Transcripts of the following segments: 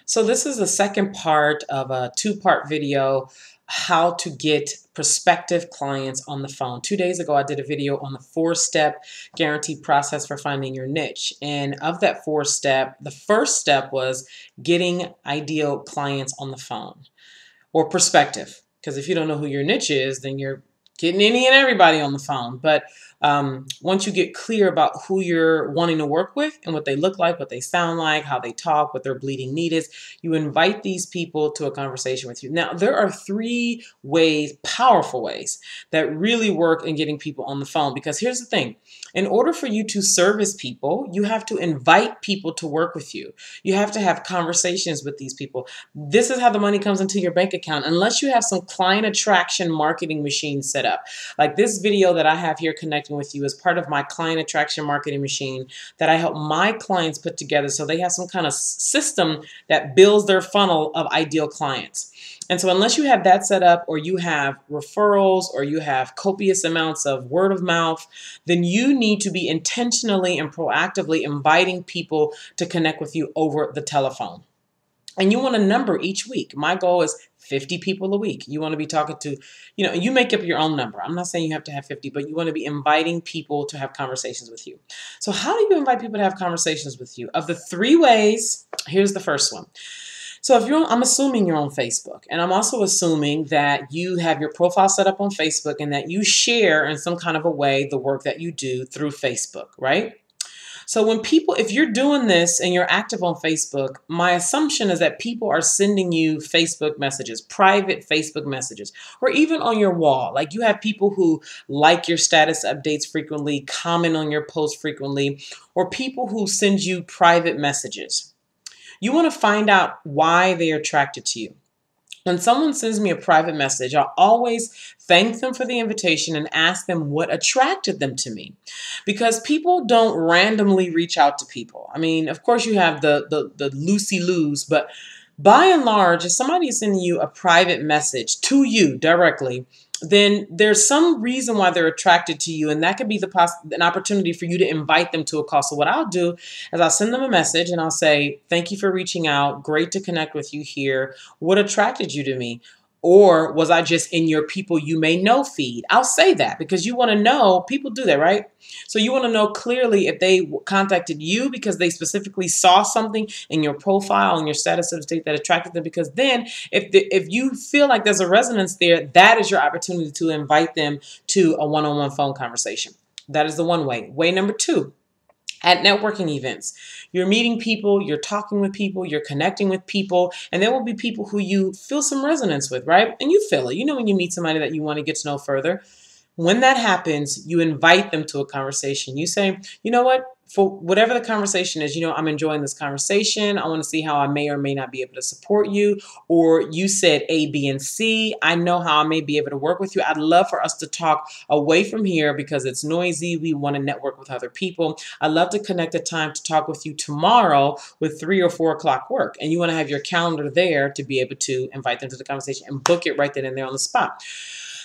So this is the second part of a two-part video, how to get prospective clients on the phone. 2 days ago, I did a video on the 4-step guaranteed process for finding your niche. And of that 4-step, the first step was getting ideal clients on the phone or prospective. Because if you don't know who your niche is, then you're getting any and everybody on the phone. But once you get clear about who you're wanting to work with and what they look like, what they sound like, how they talk, what their bleeding need is, you invite these people to a conversation with you. Now, there are 3 ways, powerful ways, that really work in getting people on the phone. Because here's the thing. In order for you to service people, you have to invite people to work with you. You have to have conversations with these people. This is how the money comes into your bank account, unless you have some client attraction marketing machine set up. Like this video that I have here connecting with you is part of my client attraction marketing machine that I help my clients put together so they have some kind of system that builds their funnel of ideal clients. And so unless you have that set up, or you have referrals, or you have copious amounts of word of mouth, then you need to be intentionally and proactively inviting people to connect with you over the telephone. And you want a number each week. My goal is 50 people a week. You want to be talking to, you make up your own number. I'm not saying you have to have 50, but you want to be inviting people to have conversations with you. So how do you invite people to have conversations with you? Of the 3 ways, here's the first one. So I'm assuming you're on Facebook, and I'm also assuming that you have your profile set up on Facebook and that you share in some kind of a way the work that you do through Facebook, right? So if you're doing this and you're active on Facebook, my assumption is that people are sending you Facebook messages, private Facebook messages, or even on your wall. Like you have people who like your status updates frequently, comment on your posts frequently, or people who send you private messages. You want to find out why they are attracted to you. When someone sends me a private message, I'll always thank them for the invitation and ask them what attracted them to me. Because people don't randomly reach out to people. I mean, of course you have the loosey-loos, but by and large, if somebody is sending you a private message to you directly, then there's some reason why they're attracted to you, and that could be an opportunity for you to invite them to a call. So what I'll do is I'll send them a message and I'll say, thank you for reaching out. Great to connect with you here. What attracted you to me? Or was I just in your people you may know feed? I'll say that because you want to know. People do that, right? So you want to know clearly if they contacted you because they specifically saw something in your profile and your status update that attracted them. Because then if you feel like there's a resonance there, that is your opportunity to invite them to a one-on-one phone conversation. That is the one way. Way number 2. At networking events, you're meeting people, you're talking with people, you're connecting with people, and there will be people who you feel some resonance with, right? And you feel it. You know when you meet somebody that you want to get to know further. When that happens, you invite them to a conversation. You say, you know what? For whatever the conversation is, I'm enjoying this conversation. I want to see how I may or may not be able to support you. Or you said A, B, and C. I know how I may be able to work with you. I'd love for us to talk away from here because it's noisy. We want to network with other people. I'd love to connect a time to talk with you tomorrow with 3 or 4 o'clock work. And you want to have your calendar there to be able to invite them to the conversation and book it right then and there on the spot.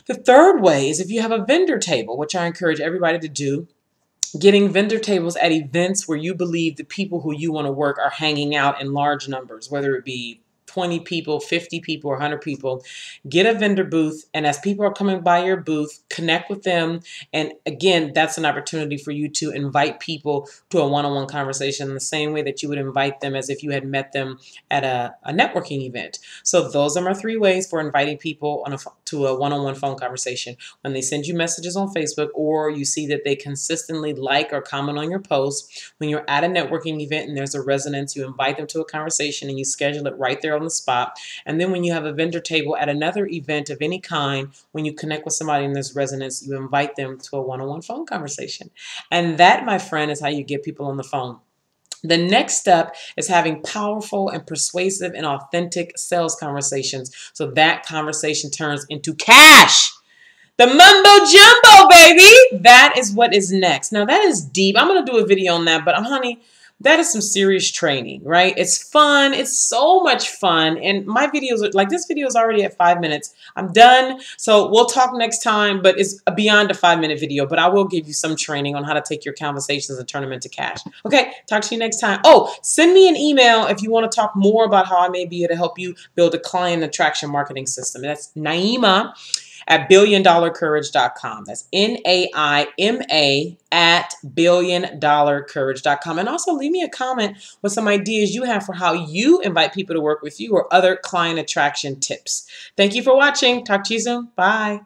The third way is if you have a vendor table, which I encourage everybody to do. Getting vendor tables at events where you believe the people who you want to work are hanging out in large numbers, whether it be 20 people, 50 people, or 100 people. Get a vendor booth, and as people are coming by your booth, connect with them. And again, that's an opportunity for you to invite people to a one-on-one conversation in the same way that you would invite them as if you had met them at a networking event. So those are my 3 ways for inviting people to a one-on-one phone conversation. When they send you messages on Facebook, or you see that they consistently like or comment on your posts. When you're at a networking event and there's a resonance, you invite them to a conversation and you schedule it right there on the spot. And then when you have a vendor table at another event of any kind, when you connect with somebody and there's resonance, you invite them to a one-on-one phone conversation. And that, my friend, is how you get people on the phone. The next step is having powerful and persuasive and authentic sales conversations. So that conversation turns into cash. The mumbo jumbo, baby. That is what is next. Now that is deep. I'm going to do a video on that, but honey, That is some serious training, right? It's fun. It's so much fun. And my videos are like, this video is already at 5 minutes. I'm done. So we'll talk next time, but it's beyond a 5-minute video, but I will give you some training on how to take your conversations and turn them into cash. Okay. Talk to you next time. Oh, send me an email if you want to talk more about how I may be able to help you build a client attraction marketing system. That's Naima at billiondollarcourage.com. That's Naima at billiondollarcourage.com. And also leave me a comment with some ideas you have for how you invite people to work with you or other client attraction tips. Thank you for watching. Talk to you soon. Bye.